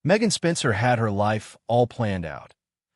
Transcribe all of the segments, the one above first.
Megan Spencer had her life all planned out.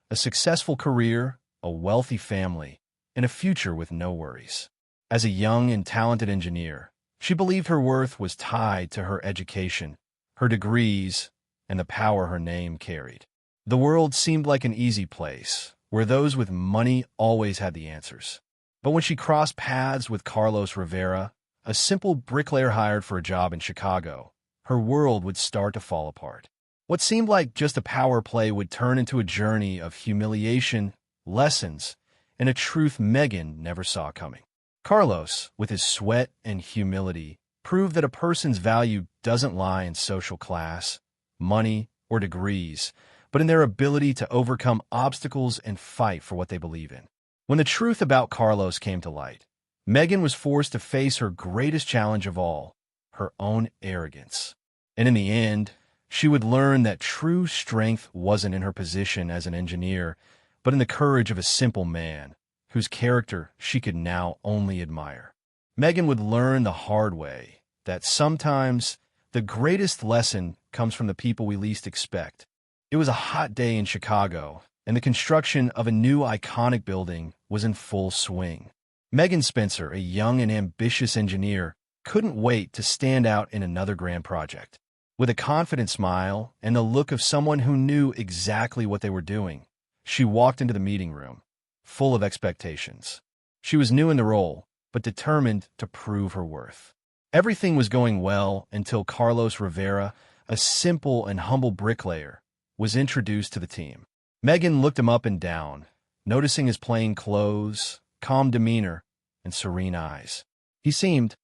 A successful career, a wealthy family, and a future with no worries. As a young and talented engineer, she believed her worth was tied to her education, her degrees, and the power her name carried. The world seemed like an easy place, where those with money always had the answers. But when she crossed paths with Carlos Rivera, a simple bricklayer hired for a job in Chicago, her world would start to fall apart. What seemed like just a power play would turn into a journey of humiliation, lessons, and a truth Megan never saw coming. Carlos, with his sweat and humility, proved that a person's value doesn't lie in social class, money, or degrees, but in their ability to overcome obstacles and fight for what they believe in. When the truth about Carlos came to light, Megan was forced to face her greatest challenge of all, her own arrogance. And in the end, she would learn that true strength wasn't in her position as an engineer, but in the courage of a simple man, whose character she could now only admire. Megan would learn the hard way that sometimes the greatest lesson comes from the people we least expect. It was a hot day in Chicago, and the construction of a new iconic building was in full swing. Megan Spencer, a young and ambitious engineer, couldn't wait to stand out in another grand project. With a confident smile and the look of someone who knew exactly what they were doing, she walked into the meeting room, full of expectations. She was new in the role, but determined to prove her worth. Everything was going well until Carlos Rivera, a simple and humble bricklayer, was introduced to the team. Megan looked him up and down, noticing his plain clothes, calm demeanor, and serene eyes. He seemed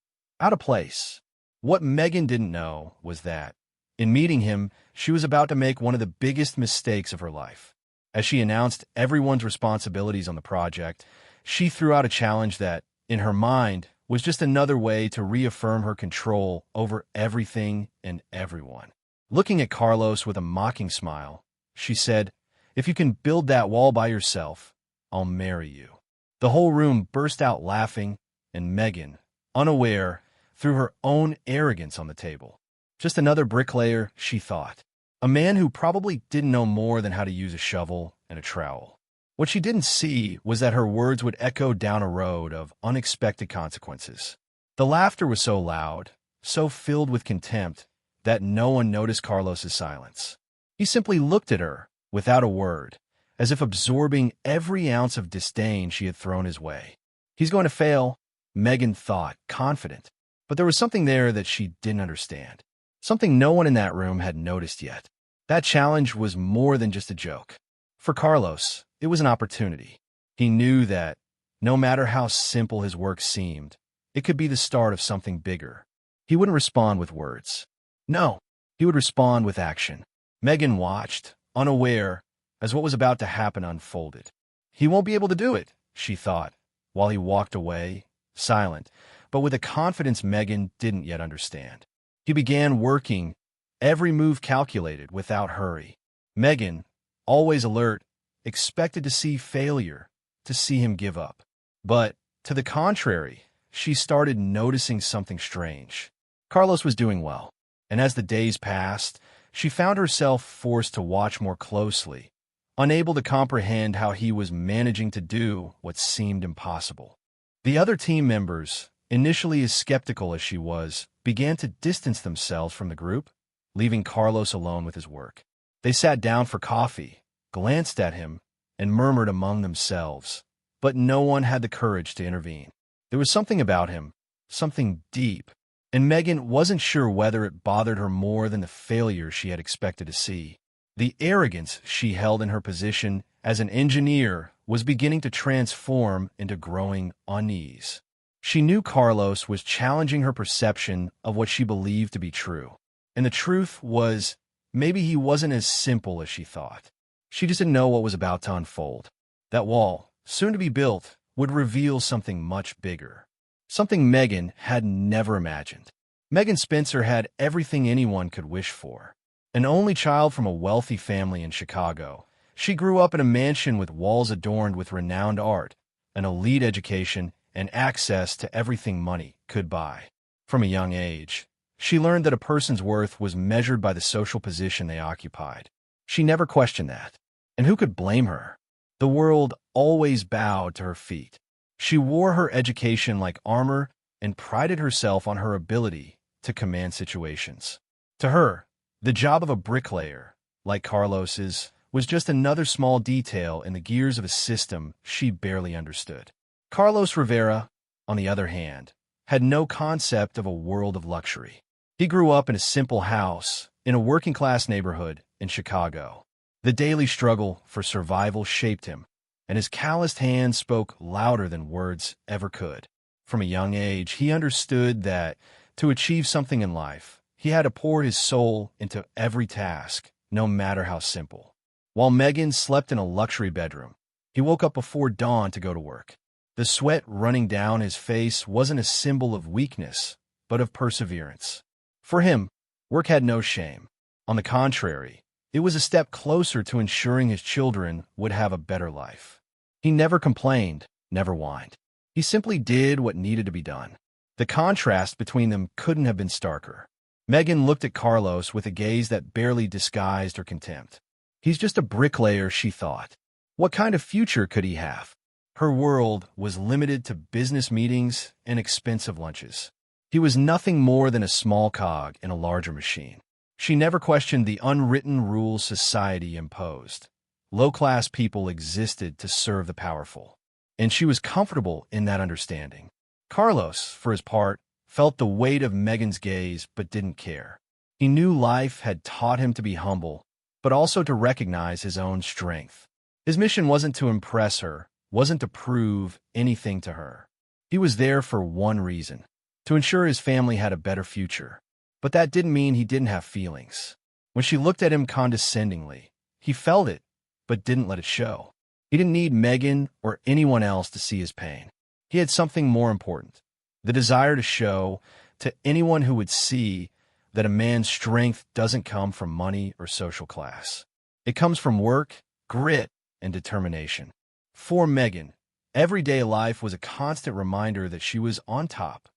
out of place. What Megan didn't know was that, in meeting him, she was about to make one of the biggest mistakes of her life. As she announced everyone's responsibilities on the project, she threw out a challenge that, in her mind, was just another way to reaffirm her control over everything and everyone. Looking at Carlos with a mocking smile, she said, "If you can build that wall by yourself, I'll marry you." The whole room burst out laughing, and Megan, unaware, threw her own arrogance on the table. Just another bricklayer, she thought. A man who probably didn't know more than how to use a shovel and a trowel. What she didn't see was that her words would echo down a road of unexpected consequences. The laughter was so loud, so filled with contempt, that no one noticed Carlos's silence. He simply looked at her, without a word, as if absorbing every ounce of disdain she had thrown his way. He's going to fail, Megan thought, confident. But there was something there that she didn't understand. Something no one in that room had noticed yet. That challenge was more than just a joke. For Carlos, it was an opportunity. He knew that, no matter how simple his work seemed, it could be the start of something bigger. He wouldn't respond with words. No, he would respond with action. Megan watched, unaware, as what was about to happen unfolded. He won't be able to do it, she thought, while he walked away, silent, but with a confidence Megan didn't yet understand. He began working, every move calculated, without hurry. Megan, always alert, expected to see failure, to see him give up. But, to the contrary, she started noticing something strange. Carlos was doing well, and as the days passed, she found herself forced to watch more closely, unable to comprehend how he was managing to do what seemed impossible. The other team members, initially as skeptical as she was, began to distance themselves from the group, leaving Carlos alone with his work. They sat down for coffee, glanced at him, and murmured among themselves, but no one had the courage to intervene. There was something about him, something deep, and Megan wasn't sure whether it bothered her more than the failure she had expected to see. The arrogance she held in her position as an engineer was beginning to transform into growing unease. She knew Carlos was challenging her perception of what she believed to be true. And the truth was, maybe he wasn't as simple as she thought. She just didn't know what was about to unfold. That wall, soon to be built, would reveal something much bigger. Something Megan had never imagined. Megan Spencer had everything anyone could wish for. An only child from a wealthy family in Chicago, she grew up in a mansion with walls adorned with renowned art, an elite education, and access to everything money could buy. From a young age, She learned that a person's worth was measured by the social position they occupied. She never questioned that. And who could blame her? The world always bowed to her feet. She wore her education like armor and prided herself on her ability to command situations. To her, the job of a bricklayer, like Carlos's, was just another small detail in the gears of a system she barely understood. Carlos Rivera, on the other hand, had no concept of a world of luxury. He grew up in a simple house in a working-class neighborhood in Chicago. The daily struggle for survival shaped him, and his calloused hands spoke louder than words ever could. From a young age, he understood that to achieve something in life, he had to pour his soul into every task, no matter how simple. While Megan slept in a luxury bedroom, he woke up before dawn to go to work. The sweat running down his face wasn't a symbol of weakness, but of perseverance. For him, work had no shame. On the contrary, it was a step closer to ensuring his children would have a better life. He never complained, never whined. He simply did what needed to be done. The contrast between them couldn't have been starker. Megan looked at Carlos with a gaze that barely disguised her contempt. He's just a bricklayer, she thought. What kind of future could he have? Her world was limited to business meetings and expensive lunches. He was nothing more than a small cog in a larger machine. She never questioned the unwritten rules society imposed. Low-class people existed to serve the powerful, and she was comfortable in that understanding. Carlos, for his part, felt the weight of Megan's gaze but didn't care. He knew life had taught him to be humble, but also to recognize his own strength. His mission wasn't to impress her, wasn't to prove anything to her. He was there for one reason: to ensure his family had a better future. But that didn't mean he didn't have feelings. When she looked at him condescendingly, he felt it, but didn't let it show. He didn't need Megan or anyone else to see his pain. He had something more important: the desire to show to anyone who would see that a man's strength doesn't come from money or social class. It comes from work, grit, and determination. For Megan, everyday life was a constant reminder that she was on top.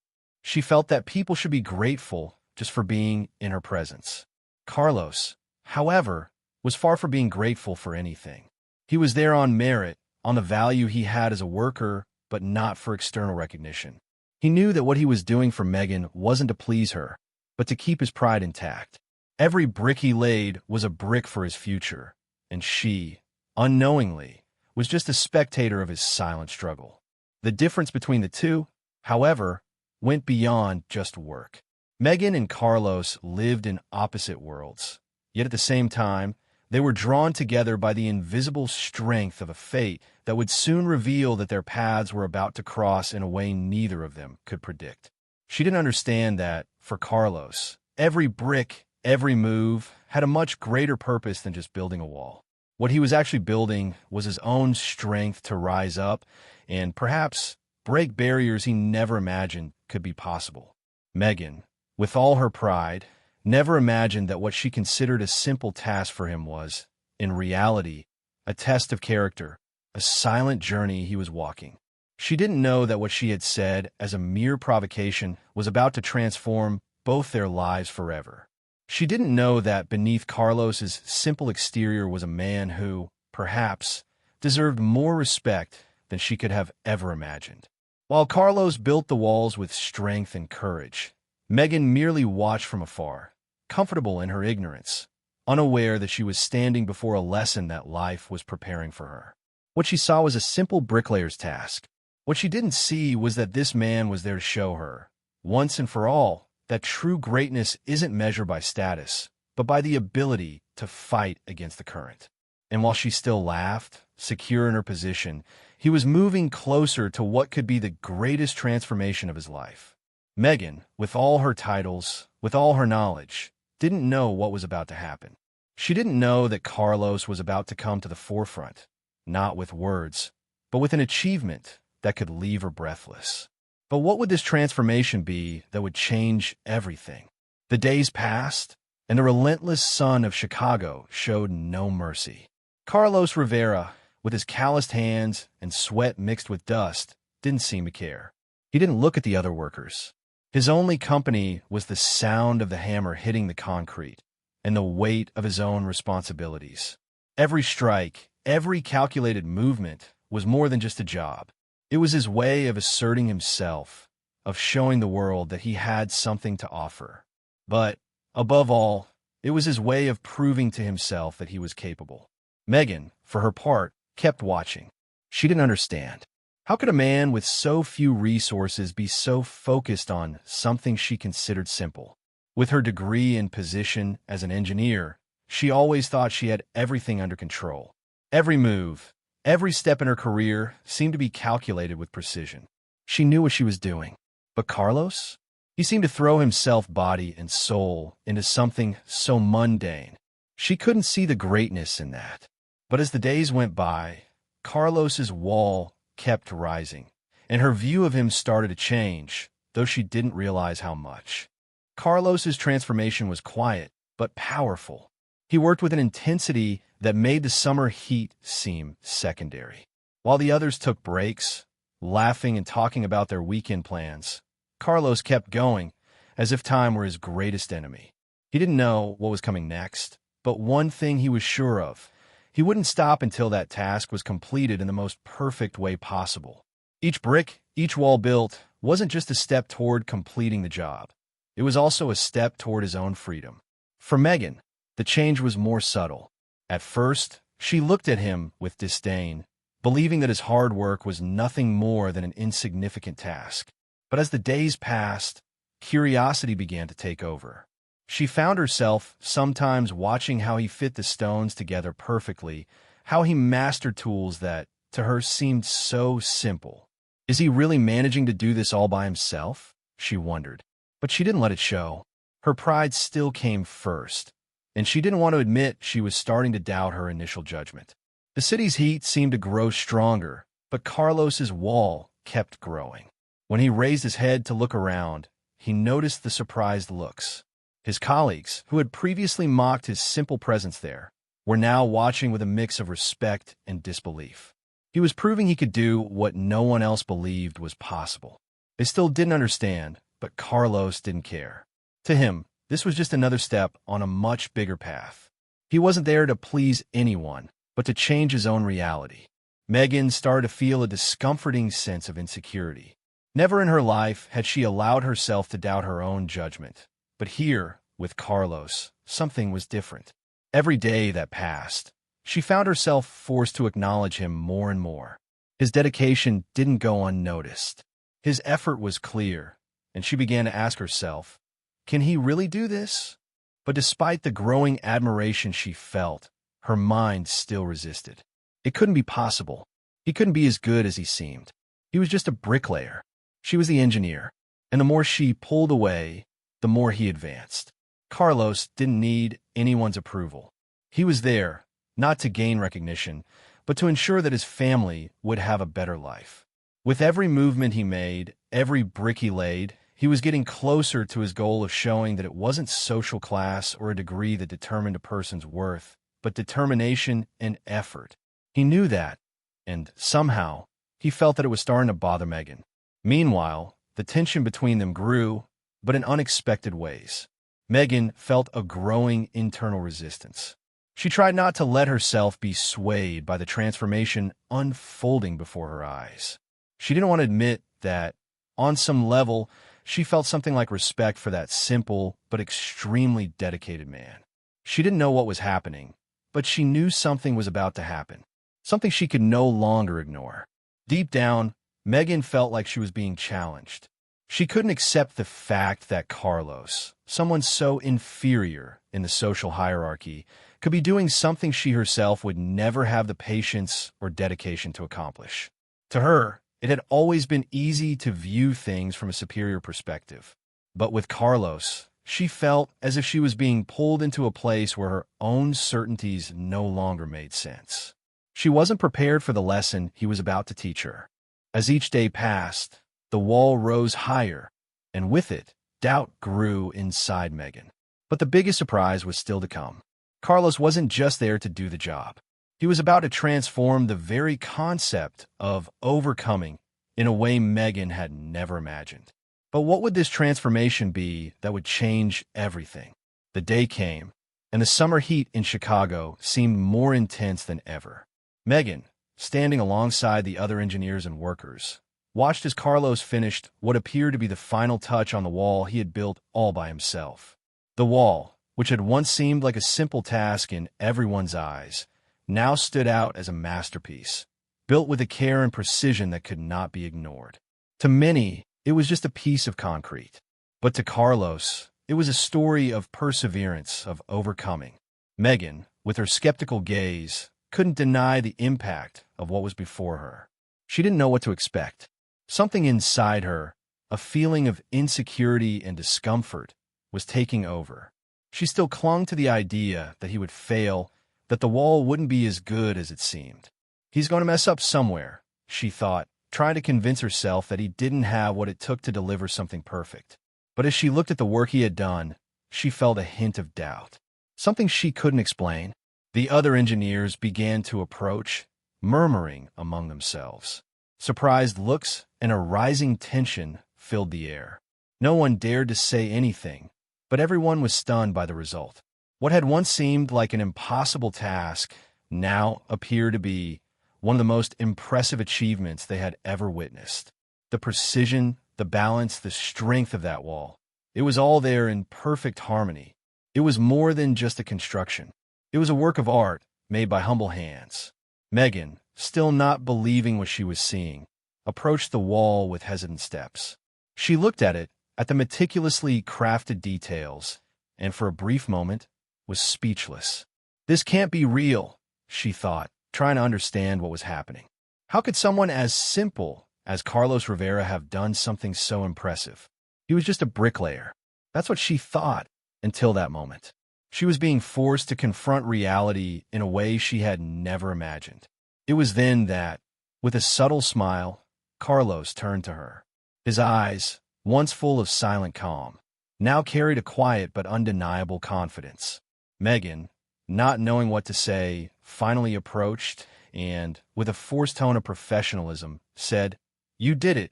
She felt that people should be grateful just for being in her presence. Carlos, however, was far from being grateful for anything. He was there on merit, on the value he had as a worker, but not for external recognition. He knew that what he was doing for Megan wasn't to please her, but to keep his pride intact. Every brick he laid was a brick for his future, and she, unknowingly, was just a spectator of his silent struggle. The difference between the two, however, went beyond just work. Megan and Carlos lived in opposite worlds, yet at the same time, they were drawn together by the invisible strength of a fate that would soon reveal that their paths were about to cross in a way neither of them could predict. She didn't understand that, for Carlos, every brick, every move, had a much greater purpose than just building a wall. What he was actually building was his own strength to rise up and, perhaps, break barriers he never imagined could be possible. Megan, with all her pride, never imagined that what she considered a simple task for him was, in reality, a test of character, a silent journey he was walking. She didn't know that what she had said as a mere provocation was about to transform both their lives forever. She didn't know that beneath Carlos's simple exterior was a man who, perhaps, deserved more respect than she could have ever imagined. While Carlos built the walls with strength and courage, Megan merely watched from afar, comfortable in her ignorance, unaware that she was standing before a lesson that life was preparing for her. What she saw was a simple bricklayer's task. What she didn't see was that this man was there to show her, once and for all, that true greatness isn't measured by status, but by the ability to fight against the current. And while she still laughed, secure in her position, he was moving closer to what could be the greatest transformation of his life. Megan, with all her titles, with all her knowledge, didn't know what was about to happen. She didn't know that Carlos was about to come to the forefront, not with words, but with an achievement that could leave her breathless. But what would this transformation be that would change everything? The days passed, and the relentless sun of Chicago showed no mercy. Carlos Rivera, with his calloused hands and sweat mixed with dust, didn't seem to care. He didn't look at the other workers. His only company was the sound of the hammer hitting the concrete and the weight of his own responsibilities. Every strike, every calculated movement was more than just a job. It was his way of asserting himself, of showing the world that he had something to offer. But, above all, it was his way of proving to himself that he was capable. Megan, for her part, kept watching. She didn't understand. How could a man with so few resources be so focused on something she considered simple? With her degree and position as an engineer, she always thought she had everything under control. Every move, every step in her career seemed to be calculated with precision. She knew what she was doing. But Carlos? He seemed to throw himself body and soul into something so mundane. She couldn't see the greatness in that. But as the days went by, Carlos's wall kept rising, and her view of him started to change, though she didn't realize how much. Carlos's transformation was quiet, but powerful. He worked with an intensity that made the summer heat seem secondary. While the others took breaks, laughing and talking about their weekend plans, Carlos kept going, as if time were his greatest enemy. He didn't know what was coming next, but one thing he was sure of: he wouldn't stop until that task was completed in the most perfect way possible. Each brick, each wall built, wasn't just a step toward completing the job. It was also a step toward his own freedom. For Megan, the change was more subtle. At first, she looked at him with disdain, believing that his hard work was nothing more than an insignificant task. But as the days passed, curiosity began to take over. She found herself sometimes watching how he fit the stones together perfectly, how he mastered tools that, to her, seemed so simple. Is he really managing to do this all by himself? She wondered. But she didn't let it show. Her pride still came first, and she didn't want to admit she was starting to doubt her initial judgment. The city's heat seemed to grow stronger, but Carlos's wall kept growing. When he raised his head to look around, he noticed the surprised looks. His colleagues, who had previously mocked his simple presence there, were now watching with a mix of respect and disbelief. He was proving he could do what no one else believed was possible. They still didn't understand, but Carlos didn't care. To him, this was just another step on a much bigger path. He wasn't there to please anyone, but to change his own reality. Megan started to feel a discomforting sense of insecurity. Never in her life had she allowed herself to doubt her own judgment. But here, with Carlos, something was different. Every day that passed, she found herself forced to acknowledge him more and more. His dedication didn't go unnoticed. His effort was clear, and she began to ask herself, can he really do this? But despite the growing admiration she felt, her mind still resisted. It couldn't be possible. He couldn't be as good as he seemed. He was just a bricklayer. She was the engineer, and the more she pulled away, the more he advanced. Carlos didn't need anyone's approval. He was there, not to gain recognition, but to ensure that his family would have a better life. With every movement he made, every brick he laid, he was getting closer to his goal of showing that it wasn't social class or a degree that determined a person's worth, but determination and effort. He knew that, and somehow, he felt that it was starting to bother Megan. Meanwhile, the tension between them grew, but in unexpected ways. Megan felt a growing internal resistance. She tried not to let herself be swayed by the transformation unfolding before her eyes. She didn't want to admit that, on some level, she felt something like respect for that simple but extremely dedicated man. She didn't know what was happening, but she knew something was about to happen, something she could no longer ignore. Deep down, Megan felt like she was being challenged. She couldn't accept the fact that Carlos, someone so inferior in the social hierarchy, could be doing something she herself would never have the patience or dedication to accomplish. To her, it had always been easy to view things from a superior perspective. But with Carlos, she felt as if she was being pulled into a place where her own certainties no longer made sense. She wasn't prepared for the lesson he was about to teach her. As each day passed, the wall rose higher, and with it, doubt grew inside Megan. But the biggest surprise was still to come. Carlos wasn't just there to do the job. He was about to transform the very concept of overcoming in a way Megan had never imagined. But what would this transformation be that would change everything? The day came, and the summer heat in Chicago seemed more intense than ever. Megan, standing alongside the other engineers and workers, watched as Carlos finished what appeared to be the final touch on the wall he had built all by himself. The wall, which had once seemed like a simple task in everyone's eyes, now stood out as a masterpiece, built with a care and precision that could not be ignored. To many, it was just a piece of concrete. But to Carlos, it was a story of perseverance, of overcoming. Megan, with her skeptical gaze, couldn't deny the impact of what was before her. She didn't know what to expect. Something inside her, a feeling of insecurity and discomfort, was taking over. She still clung to the idea that he would fail, that the wall wouldn't be as good as it seemed. He's going to mess up somewhere, she thought, trying to convince herself that he didn't have what it took to deliver something perfect. But as she looked at the work he had done, she felt a hint of doubt. Something she couldn't explain. The other engineers began to approach, murmuring among themselves. Surprised looks and a rising tension filled the air. No one dared to say anything, but everyone was stunned by the result. What had once seemed like an impossible task now appeared to be one of the most impressive achievements they had ever witnessed. The precision, the balance, the strength of that wall. It was all there in perfect harmony. It was more than just a construction. It was a work of art made by humble hands. Megan, still not believing what she was seeing, approached the wall with hesitant steps. She looked at it, at the meticulously crafted details, and for a brief moment was speechless. This can't be real, she thought, trying to understand what was happening. How could someone as simple as Carlos Rivera have done something so impressive? He was just a bricklayer. That's what she thought until that moment. She was being forced to confront reality in a way she had never imagined. It was then that, with a subtle smile, Carlos turned to her. His eyes, once full of silent calm, now carried a quiet but undeniable confidence. Megan, not knowing what to say, finally approached and, with a forced tone of professionalism, said, "You did it.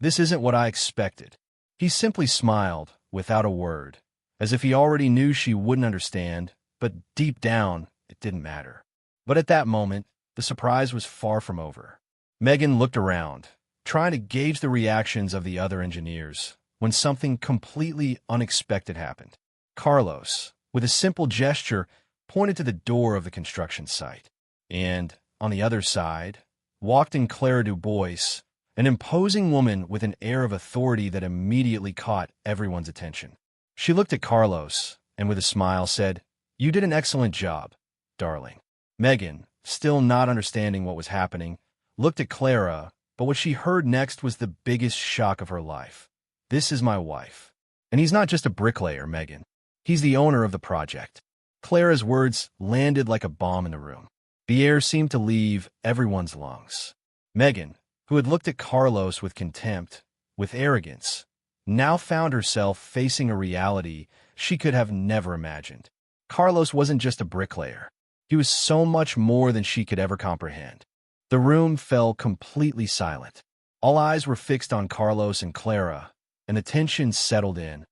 This isn't what I expected." He simply smiled, without a word, as if he already knew she wouldn't understand, but deep down, it didn't matter. But at that moment, the surprise was far from over. Megan looked around, trying to gauge the reactions of the other engineers, when something completely unexpected happened. Carlos, with a simple gesture, pointed to the door of the construction site. And, on the other side, walked in Clara Dubois, an imposing woman with an air of authority that immediately caught everyone's attention. She looked at Carlos, and with a smile said, "You did an excellent job, darling." Megan, still not understanding what was happening, looked at Clara, but what she heard next was the biggest shock of her life. "This is my wife. And he's not just a bricklayer, Megan. He's the owner of the project." Clara's words landed like a bomb in the room. The air seemed to leave everyone's lungs. Megan, who had looked at Carlos with contempt, with arrogance, now found herself facing a reality she could have never imagined. Carlos wasn't just a bricklayer. He was so much more than she could ever comprehend. The room fell completely silent. All eyes were fixed on Carlos and Clara, and the tension settled in,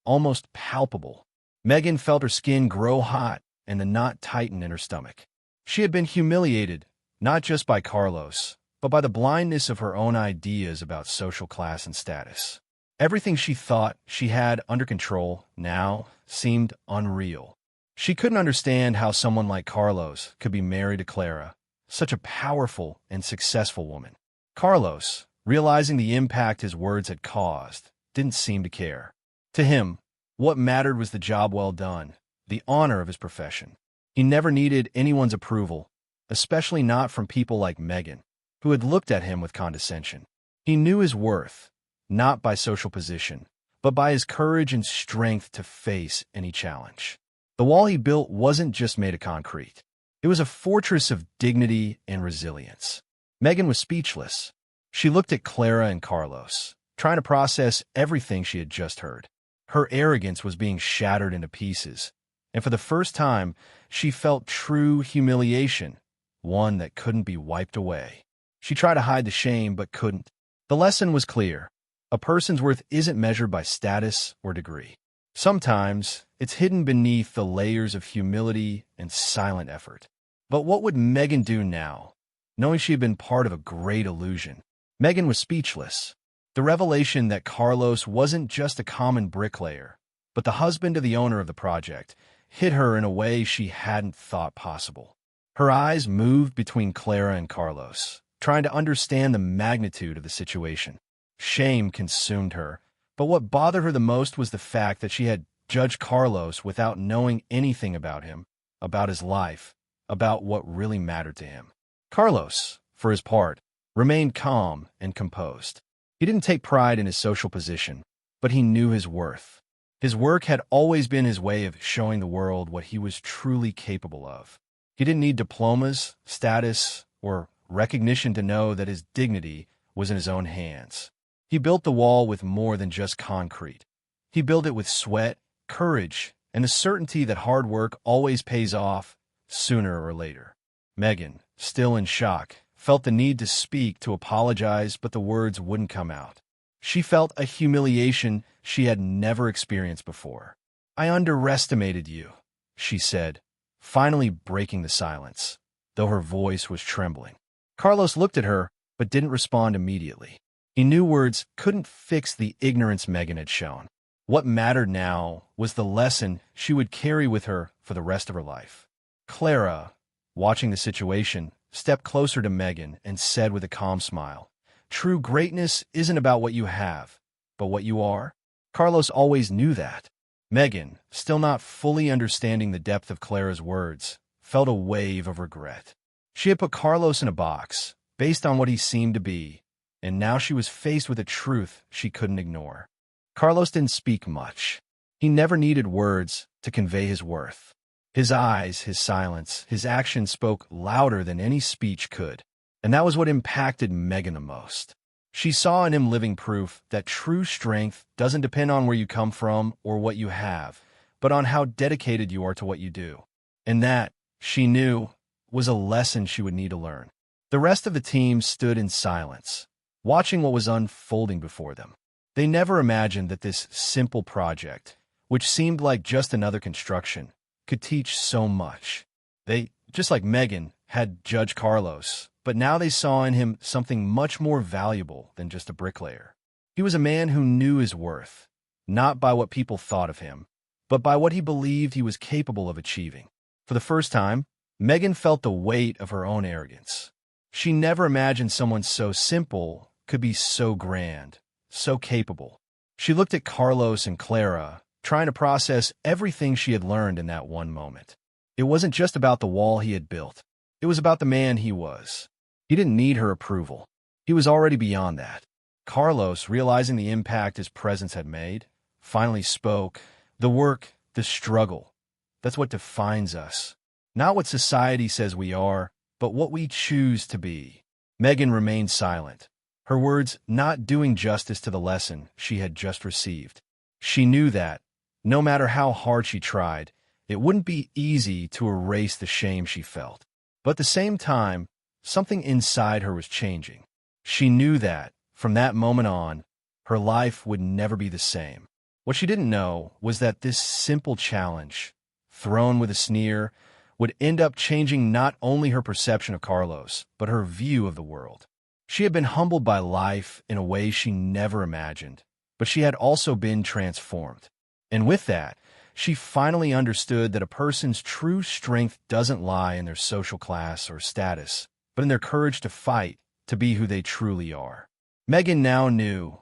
almost palpable. Megan felt her skin grow hot and the knot tighten in her stomach. She had been humiliated, not just by Carlos, but by the blindness of her own ideas about social class and status. Everything she thought she had under control now seemed unreal. She couldn't understand how someone like Carlos could be married to Clara, such a powerful and successful woman. Carlos, realizing the impact his words had caused, didn't seem to care. To him, what mattered was the job well done, the honor of his profession. He never needed anyone's approval, especially not from people like Megan, who had looked at him with condescension. He knew his worth, not by social position, but by his courage and strength to face any challenge. The wall he built wasn't just made of concrete. It was a fortress of dignity and resilience. Megan was speechless. She looked at Clara and Carlos, trying to process everything she had just heard. Her arrogance was being shattered into pieces, and for the first time, she felt true humiliation, one that couldn't be wiped away. She tried to hide the shame, but couldn't. The lesson was clear. A person's worth isn't measured by status or degree. Sometimes, it's hidden beneath the layers of humility and silent effort. But what would Megan do now, knowing she had been part of a great illusion? Megan was speechless. The revelation that Carlos wasn't just a common bricklayer, but the husband of the owner of the project, hit her in a way she hadn't thought possible. Her eyes moved between Clara and Carlos, trying to understand the magnitude of the situation. Shame consumed her, but what bothered her the most was the fact that she had judged Carlos without knowing anything about him, about his life, about what really mattered to him. Carlos, for his part, remained calm and composed. He didn't take pride in his social position, but he knew his worth. His work had always been his way of showing the world what he was truly capable of. He didn't need diplomas, status, or recognition to know that his dignity was in his own hands. He built the wall with more than just concrete. He built it with sweat, courage, and the certainty that hard work always pays off sooner or later. Megan, still in shock, felt the need to speak, to apologize, but the words wouldn't come out. She felt a humiliation she had never experienced before. "I underestimated you," she said, finally breaking the silence, though her voice was trembling. Carlos looked at her, but didn't respond immediately. He knew words couldn't fix the ignorance Megan had shown. What mattered now was the lesson she would carry with her for the rest of her life. Clara, watching the situation, stepped closer to Megan and said with a calm smile, "True greatness isn't about what you have, but what you are." Carlos always knew that. Megan, still not fully understanding the depth of Clara's words, felt a wave of regret. She had put Carlos in a box, based on what he seemed to be, and now she was faced with a truth she couldn't ignore. Carlos didn't speak much. He never needed words to convey his worth. His eyes, his silence, his actions spoke louder than any speech could, and that was what impacted Megan the most. She saw in him living proof that true strength doesn't depend on where you come from or what you have, but on how dedicated you are to what you do. And that, she knew, was a lesson she would need to learn. The rest of the team stood in silence, watching what was unfolding before them. They never imagined that this simple project, which seemed like just another construction, could teach so much. They, just like Megan, had judged Carlos, but now they saw in him something much more valuable than just a bricklayer. He was a man who knew his worth, not by what people thought of him, but by what he believed he was capable of achieving. For the first time, Megan felt the weight of her own arrogance. She never imagined someone so simple could be so grand, so capable. She looked at Carlos and Clara, trying to process everything she had learned in that one moment. It wasn't just about the wall he had built. It was about the man he was. He didn't need her approval. He was already beyond that. Carlos, realizing the impact his presence had made, finally spoke. "The work, the struggle, that's what defines us. Not what society says we are, but what we choose to be." Megan remained silent, her words not doing justice to the lesson she had just received. She knew that, no matter how hard she tried, it wouldn't be easy to erase the shame she felt. But at the same time, something inside her was changing. She knew that, from that moment on, her life would never be the same. What she didn't know was that this simple challenge, thrown with a sneer, would end up changing not only her perception of Carlos, but her view of the world. She had been humbled by life in a way she never imagined, but she had also been transformed. And with that, she finally understood that a person's true strength doesn't lie in their social class or status, but in their courage to fight to be who they truly are. Megan now knew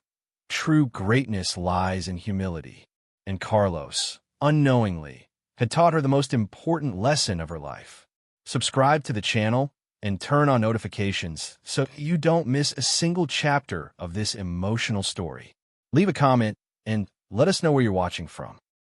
true greatness lies in humility, and Carlos, unknowingly, had taught her the most important lesson of her life. Subscribe to the channel and turn on notifications so you don't miss a single chapter of this emotional story. Leave a comment and let us know where you're watching from.